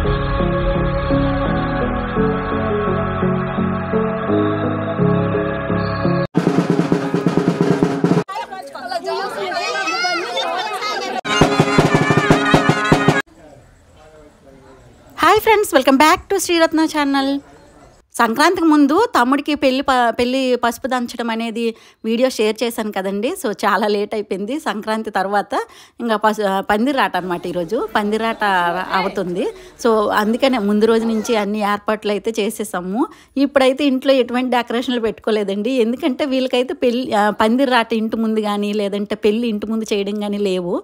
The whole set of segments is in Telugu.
Hi friends, welcome back to Sriratna channel. సంక్రాంతికి ముందు తమ్ముడికి పెళ్ళి పసుపు దంచడం అనేది వీడియో షేర్ చేశాను కదండి. సో చాలా లేట్ అయిపోయింది. సంక్రాంతి తర్వాత ఇంకా పందిరాట అనమాట. ఈరోజు పందిరాట అవుతుంది. సో అందుకనే ముందు రోజు నుంచి అన్ని ఏర్పాట్లు అయితే చేసేసాము. ఇప్పుడైతే ఇంట్లో ఎటువంటి డెకరేషన్లు పెట్టుకోలేదండి. ఎందుకంటే వీళ్ళకైతే పందిరాట ఇంటి ముందు కానీ లేదంటే పెళ్ళి ఇంటి ముందు చేయడం కానీ లేవు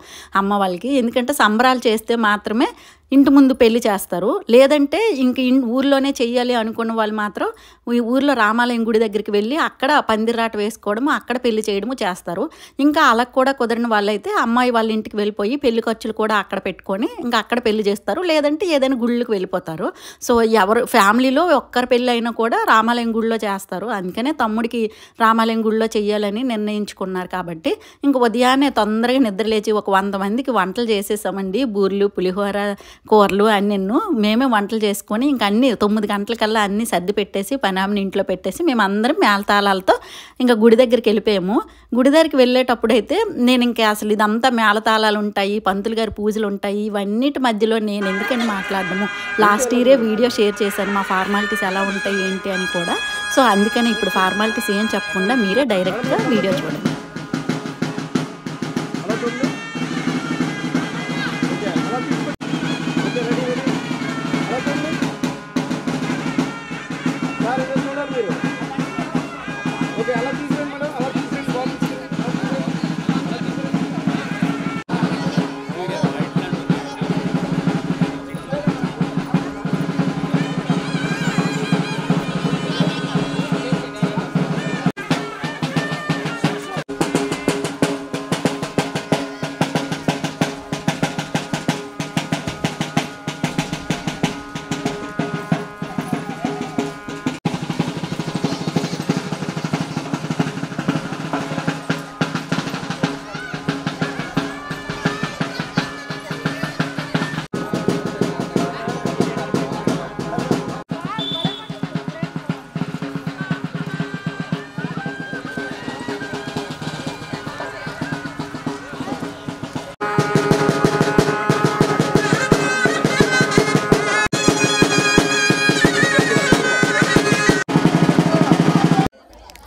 అమ్మ వాళ్ళకి. ఎందుకంటే సంబరాలు చేస్తే మాత్రమే ఇంటి ముందు పెళ్లి చేస్తారు. లేదంటే ఇంక ఊర్లోనే చెయ్యాలి అనుకున్న వాళ్ళు మాత్రం ఈ ఊర్లో రామాలయం గుడి దగ్గరికి వెళ్ళి అక్కడ పందిరాట వేసుకోవడము, అక్కడ పెళ్లి చేయడము చేస్తారు. ఇంకా అలా కూడా కుదరని వాళ్ళైతే అమ్మాయి వాళ్ళ ఇంటికి వెళ్ళిపోయి పెళ్లి ఖర్చులు కూడా అక్కడ పెట్టుకొని ఇంకా అక్కడ పెళ్లి చేస్తారు. లేదంటే ఏదైనా గుళ్ళకి వెళ్ళిపోతారు. సో ఎవరు ఫ్యామిలీలో ఒక్కరి పెళ్ళి అయినా కూడా రామాలయం గుడిలో చేస్తారు. అందుకనే తమ్ముడికి రామాలయం గుడిలో చెయ్యాలని నిర్ణయించుకున్నారు. కాబట్టి ఇంక ఉదయాన్నే తొందరగా నిద్రలేచి ఒక 100 మందికి వంటలు చేసేసామండి. బూర్లు, పులిహోర, కూరలు అన్నీ మేమే వంటలు చేసుకొని ఇంక అన్నీ 9 గంటలకల్లా అన్నీ సర్ది పెట్టేసి పనామిని ఇంట్లో పెట్టేసి మేమందరం మేళతాళాలతో ఇంకా గుడి దగ్గరికి వెళ్ళిపోయాము. గుడి దగ్గరికి వెళ్ళేటప్పుడైతే నేను ఇంకా అసలు ఇదంతా మేళతాళాలు ఉంటాయి, పంతులు గారి పూజలు ఉంటాయి, ఇవన్నిటి మధ్యలో నేను ఎందుకని మాట్లాడము. లాస్ట్ ఇయరే వీడియో షేర్ చేశాను మా ఫార్మాలిటీస్ ఎలా ఉంటాయి ఏంటి అని కూడా. సో అందుకని ఇప్పుడు ఫార్మాలిటీస్ ఏం చెప్పకుండా మీరే డైరెక్ట్గా వీడియో చూడండి.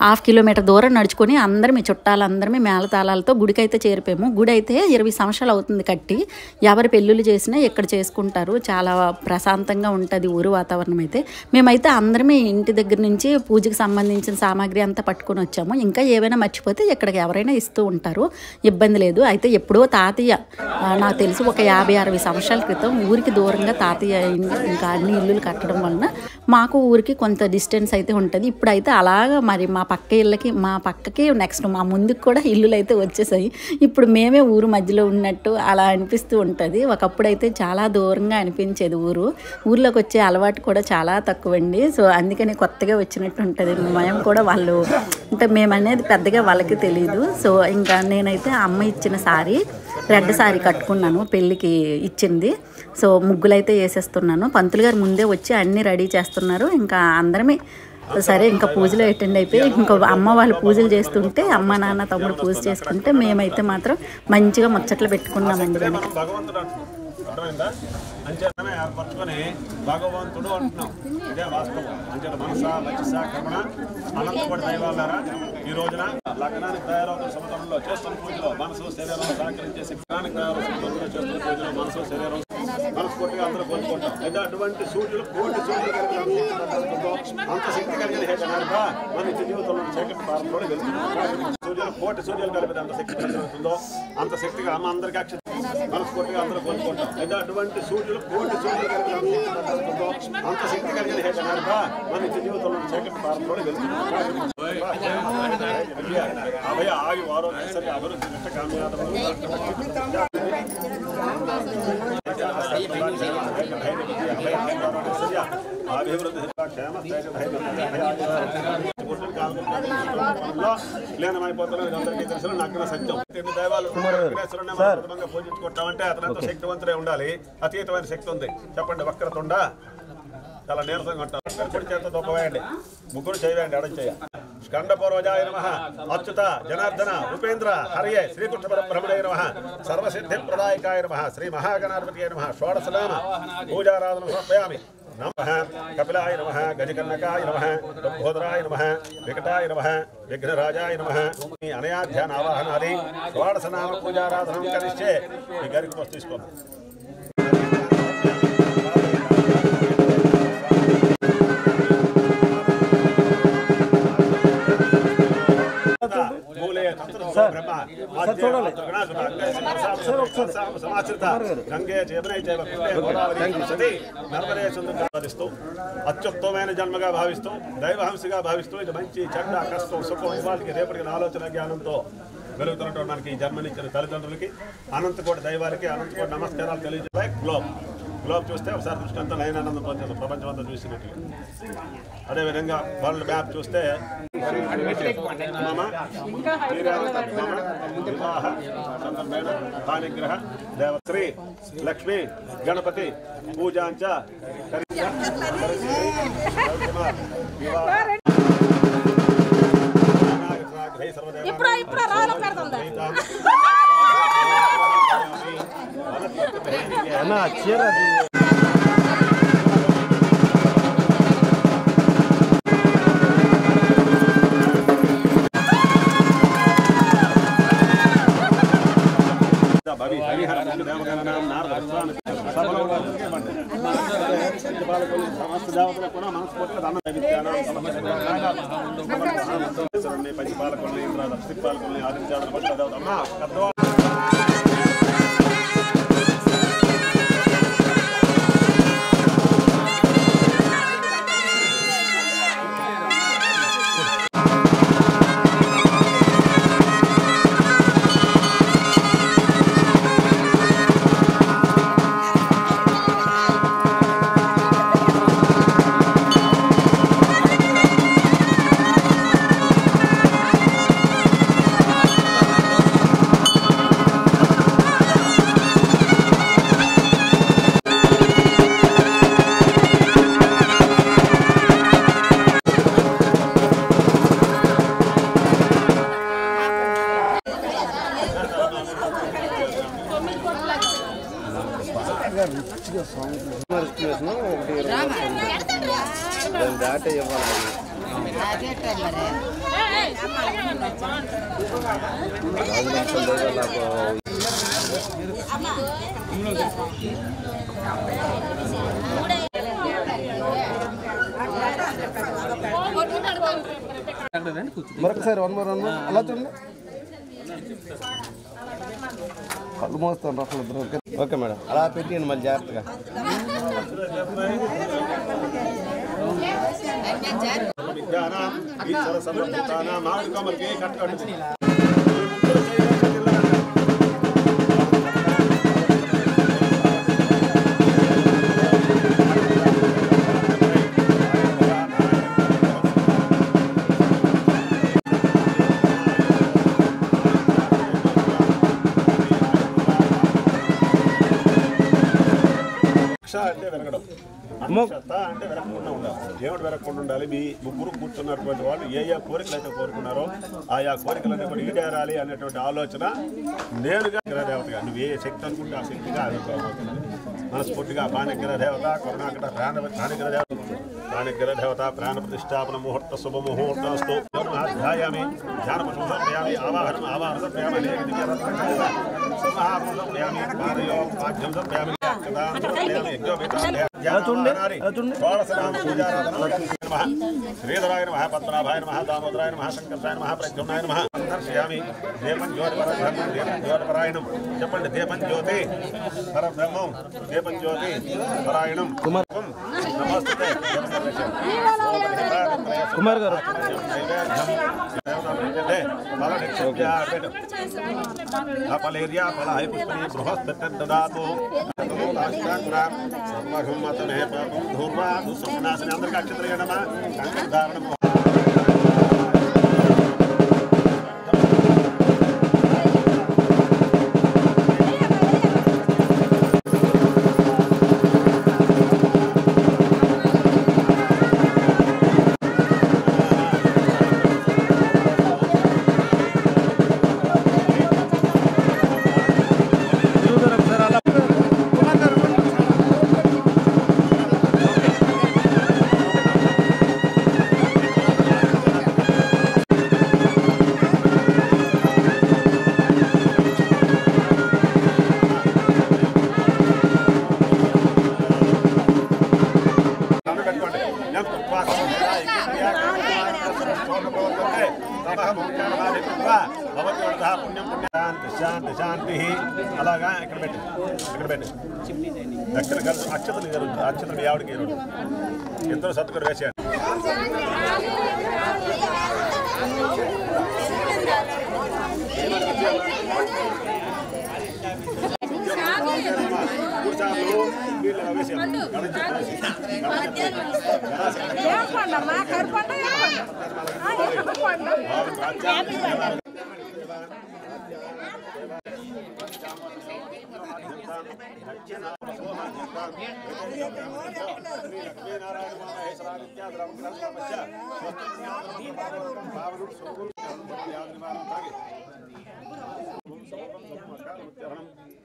½ కిలోమీటర్ దూరం నడుచుకొని అందరమే చుట్టాలందరమే మేళతాళాలతో గుడికైతే చేరిపోయాము. గుడి అయితే 20 సంవత్సరాలు అవుతుంది కట్టి. ఎవరి పెళ్ళిళ్ళు చేసినా ఇక్కడ చేసుకుంటారు. చాలా ప్రశాంతంగా ఉంటుంది ఊరు వాతావరణం అయితే. మేమైతే అందరమే ఇంటి దగ్గర నుంచి పూజకి సంబంధించిన సామాగ్రి అంతా పట్టుకొని వచ్చాము. ఇంకా ఏవైనా మర్చిపోతే ఇక్కడికి ఎవరైనా ఇస్తూ ఉంటారు, ఇబ్బంది లేదు. అయితే ఎప్పుడో తాతయ్య నాకు తెలిసి ఒక 50-60 సంవత్సరాల క్రితం ఊరికి దూరంగా తాతయ్య ఇంకా అన్ని ఇల్లులు కట్టడం వలన మాకు ఊరికి కొంత డిస్టెన్స్ అయితే ఉంటుంది. ఇప్పుడైతే అలాగా మరి మా పక్కకి నెక్స్ట్ మా ముందుకు కూడా ఇల్లులు అయితే వచ్చేసాయి. ఇప్పుడు మేమే ఊరు మధ్యలో ఉన్నట్టు అలా అనిపిస్తూ ఉంటుంది. ఒకప్పుడైతే చాలా దూరంగా అనిపించేది ఊర్లోకి వచ్చే అలవాటు కూడా చాలా తక్కువ అండి. సో అందుకని కొత్తగా వచ్చినట్టు ఉంటుంది. మేము కూడా వాళ్ళు అంటే మేమనేది పెద్దగా వాళ్ళకి తెలియదు. సో ఇంకా నేనైతే అమ్మ ఇచ్చిన సారీ, రెడ్ సారీ కట్టుకున్నాను, పెళ్ళికి ఇచ్చింది. సో ముగ్గులైతే వేసేస్తున్నాను. పంతులు గారు ముందే వచ్చి అన్నీ రెడీ చేస్తున్నారు. ఇంకా అందరమే సరే ఇంకా పూజలో అటెండ్ అయిపోయి ఇంకా అమ్మ వాళ్ళు పూజలు చేస్తుంటే అమ్మ నాన్న తమ్ముడు పూజ చేసుకుంటే మేమైతే మాత్రం మంచిగా ముచ్చట్లు పెట్టుకున్నామండి. వెనక అంచేతనే ఏర్పరచుకొని భగవంతుడు అంటున్నాం. ఇదే వాస్తవం. అంచేత మనస వచస కర్మణ అనంతకోటి దైవాలారా ఈ రోజున లగ్నానికి తయారవుతున్న సమతంలో చేస్తున్న పూజలో మనసు శరీరం సహకరించే శిక్షణానికి తయారవుతున్న సమతంలో చేస్తున్న పూజలో మనసు శరీరం మనస్ఫూర్తిగా అందరూ కోరుకుంటాం. అయితే అటువంటి సూర్యులు కోటి సూర్యులు కలిగిన అంత శక్తి కలిగిన హేతనార్థ మన నిత్య జీవితంలో చీకటి పారంలో వెళ్తున్నాం. సూర్యులు కోటి సూర్యులు కలిపితే అంత శక్తి కలుగుతుందో అంత శక్తిగా అమ్మ అందరికీ మనస్ఫూర్తిగా అందరూ కోరుకుంటాం. అయితే అటువంటి సూర్యులు కోటి సూర్యులు కలిగిన అంత శక్తి కలిగిన హేతనార్థ మన నిత్య జీవితంలో చీకటి పారంలో వెళ్తున్నాం. అభయ ఆగి వారో సరి అభివృద్ధి కామ్యాదములు అభివృద్ధి క్షేమ కూర్చొని కాలంలో లీనమైపోతున్నారు. అందరికీ తెలుసు నగ్న సత్యం. ఎన్ని దైవాలు విఘ్నేశ్వరుని పూజించుకుంటామంటే అతనంత శక్తివంతులే ఉండాలి. అతీతమైన శక్తి ఉంది. చెప్పండి, వక్రతుండ చాలా నీరసంగా ఉంటాం. కుడి చేత దొప్పవేయండి, ముగ్గురు చేయండి, ఎడం చేయ. స్కండపూర్వజాయ నమః, అచ్యుత జనార్దన ఉపేంద్ర హరియే శ్రీకృష్ణ పరబ్రహ్మణే నమః, సర్వసిద్ధి ప్రదాయకాయ నమః, శ్రీ మహాగణాధిపతియే నమః. షోడశనామ పూజారాధన సమర్పయామి. నమః కపిలాయ నమః, గజకర్ణకాయ నమః, లంబోదరాయ నమః, వికటాయ నమః, విఘ్నరాజాయ నమః. అనయా ధ్యాన ఆవాహనాది షోడశనామ పూజారాధనం కరిష్యే. ఈ గారికి పోస్ట్ తీసుకోండి. అత్యుత్తమైన జన్మగా భావిస్తూ దైవహంసగా భావిస్తూ ఇది మంచి చెడ్డ కష్టం సుఖం ఇవాళకి రేపటికి ఆలోచన జ్ఞానంతో వెలుగుతున్నటువంటి మనకి ఈ జన్మనిచ్చిన తల్లిదండ్రులకి అనంతకోటి దైవాలకి అనంతకోటి నమస్కారాలు తెలియజేయాలి. గ్లోబ్ చూస్తే ఒకసారి దృష్టింతా నయనానందం పొందుతుంది, ప్రపంచం అంతా చూసినట్టు. అదేవిధంగా వరల్డ్ మ్యాప్ చూస్తే వివాహ సందర్భేణ భానిగ్రహ దేవశ్రీ లక్ష్మీ గణపతి పూజాంచ దాటే ఇవ్వాలి. మరొకసారి వన్ మోర్ అలా చూడండి. కళ్ళు మోస్తాను రఫ్లు. ఓకే మేడం, అలా పెట్టిండి మళ్ళీ జాగ్రత్తగా. అంటే వెరగడం, అంటే వెరగకుండా ఉండాలి. ఏమిటి వెరగకుండా ఉండాలి? మీ ముగ్గురు కూర్చున్నటువంటి వాళ్ళు ఏ ఏ కోరికలు అయితే కోరుకున్నారో ఆయా కోరికలన్నీ కూడా ఈడేరాలి అనేటువంటి ఆలోచన నేరుగా దేవతగా నువ్వు ఏ శక్తి అనుకుంటే ఆ శక్తిగా ఆవిర్భావమవుతుంది. మనస్ఫూర్తిగా పాణిగ్రహ దేవత కరుణాకట ప్రాణిగ్రహ దేవత ప్రాణిగ్రహ దేవత ప్రాణ ప్రతిష్టాపన ముహూర్త శుభ ముహూర్తస్తు ధ్యాయామి ధ్యాన పుష్పయామి ఆవాహనం ఆవాహన సమర్పయామి సమహాపుయామి పాదయో పాద్యం సమర్పయామి శ్రీధరాయ నమః పద్మనాభాయ నమః దామోదరాయ నమః శంకరాయ నమః ప్రద్యుమ్నాయ నమః దర్శయామి దీపం జ్యోతిపరాయణం. చెప్పండి, దీపం జ్యోతి పరబ్రహ్మం, దీపం జ్యోతి పరాయణం. నమస్తే కుమార్ గారు ఫలేరియా ఫలాయ పుష్పని బృహస్పతి దదాతు సర్వహుమతనే పాపం ధూర్వా దుస్వప్నాశని. అందరికీ అక్షంతలు కంకణ ధారణం. అలాగా ఇక్కడ పెట్టి అక్షర అక్షతలు మీ ఆవిడకి ఇద్దరు సత్తుకుని వేసారు.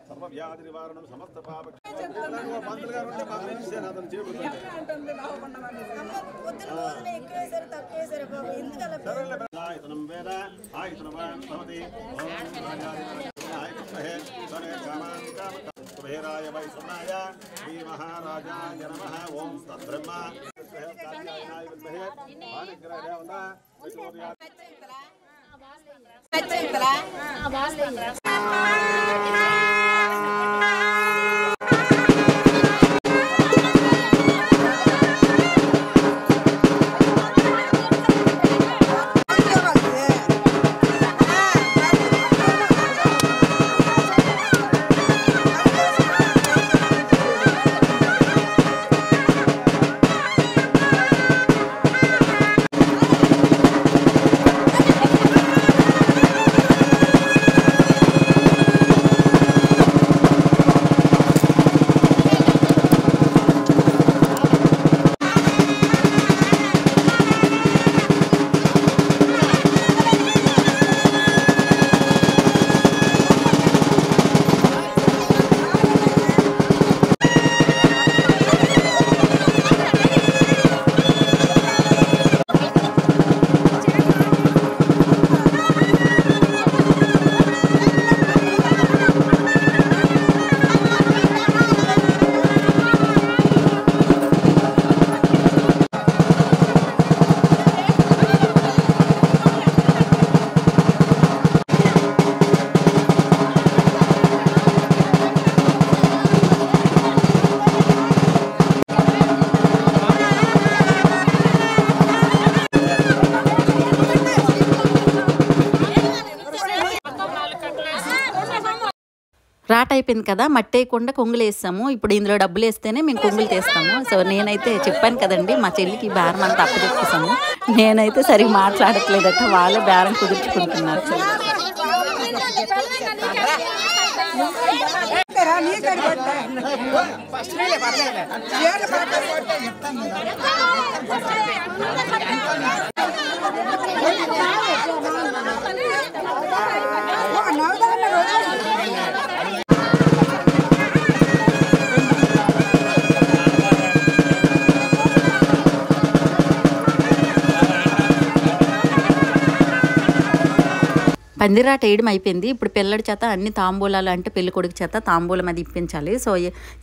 సర్వవ్యాధి నివారణం సమస్త పాప మంత్రులు గారు ఉంటే మాకు ఇచ్చేసాను అతను చేపడుతుంది. ఆయతనం వేద ఆయతనవాన్ భవతి కుబేరాయ వై సున్నాయ శ్రీ మహారాజాయ నమః. ఓం తద్బ్రహ్మ రాట్ అయిపోయింది కదా, మట్టి వేయకుండా కొంగులు వేస్తాము. ఇప్పుడు ఇందులో డబ్బులు వేస్తేనే మేము కొంగులు తీస్తాము. సో నేనైతే చెప్పాను కదండి, మా చెల్లికి బేరం అంతా అప్పచెప్పేసాము. నేనైతే సరిగ్గా మాట్లాడట్లేదట, వాళ్ళే బేరం కుదుర్చుకుంటున్నారు. పందిరాట వేయడం అయిపోయింది. ఇప్పుడు పిల్లడి చేత అన్ని తాంబూలాలు, అంటే పెళ్లి కొడుకు చేత తాంబూలం అది ఇప్పించాలి. సో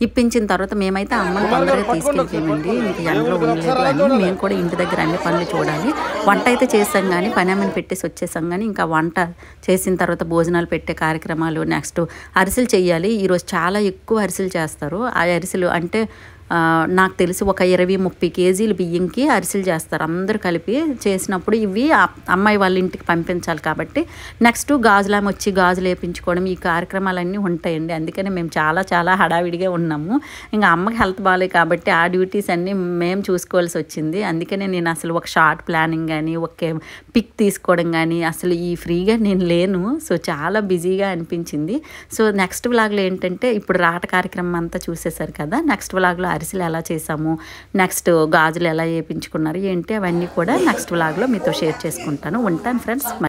ఇప్పించిన తర్వాత మేమైతే అమ్మని తొందరగా తీసుకెళ్ళిపోయామండి. ఇంక ఎండలో ఉండలేదు అని మేము కూడా ఇంటి దగ్గర అన్ని పనులు చూడాలి. వంట అయితే చేసాం కానీ పని అమ్మని పెట్టేసి వచ్చేసాం. కానీ ఇంకా వంట చేసిన తర్వాత భోజనాలు పెట్టే కార్యక్రమాలు, నెక్స్ట్ అరిసెలు చెయ్యాలి. ఈరోజు చాలా ఎక్కువ అరిసెలు చేస్తారు. ఆ అరిసెలు అంటే నాకు తెలిసి ఒక 20-30 కేజీలు బియ్యంకి అరిసెలు చేస్తారు అందరూ కలిపి. చేసినప్పుడు ఇవి అమ్మాయి వాళ్ళ ఇంటికి పంపించాలి కాబట్టి నెక్స్ట్ గాజులామె వచ్చి గాజులు వేయించుకోవడం, ఈ కార్యక్రమాలన్నీ ఉంటాయండి. అందుకని మేము చాలా హడావిడిగా ఉన్నాము. ఇంకా అమ్మకి హెల్త్ బాగాలేదు కాబట్టి ఆ డ్యూటీస్ అన్నీ మేము చూసుకోవాల్సి వచ్చింది. అందుకనే నేను అసలు ఒక షార్ట్ ప్లానింగ్ కానీ, ఒక పిక్ తీసుకోవడం కానీ అసలు ఈ ఫ్రీగా నేను లేను. సో చాలా బిజీగా అనిపించింది. సో నెక్స్ట్ వ్లాగ్లో ఏంటంటే, ఇప్పుడు రాట కార్యక్రమం అంతా చూసేశారు కదా, నెక్స్ట్ వ్లాగ్లో అరిసెలు ఎలా చేసాము, నెక్స్ట్ గాజులు ఎలా వేయించుకున్నారు ఏంటి అవన్నీ కూడా నెక్స్ట్ వ్లాగ్లో మీతో షేర్ చేసుకుంటాను. ఉంటాను ఫ్రెండ్స్.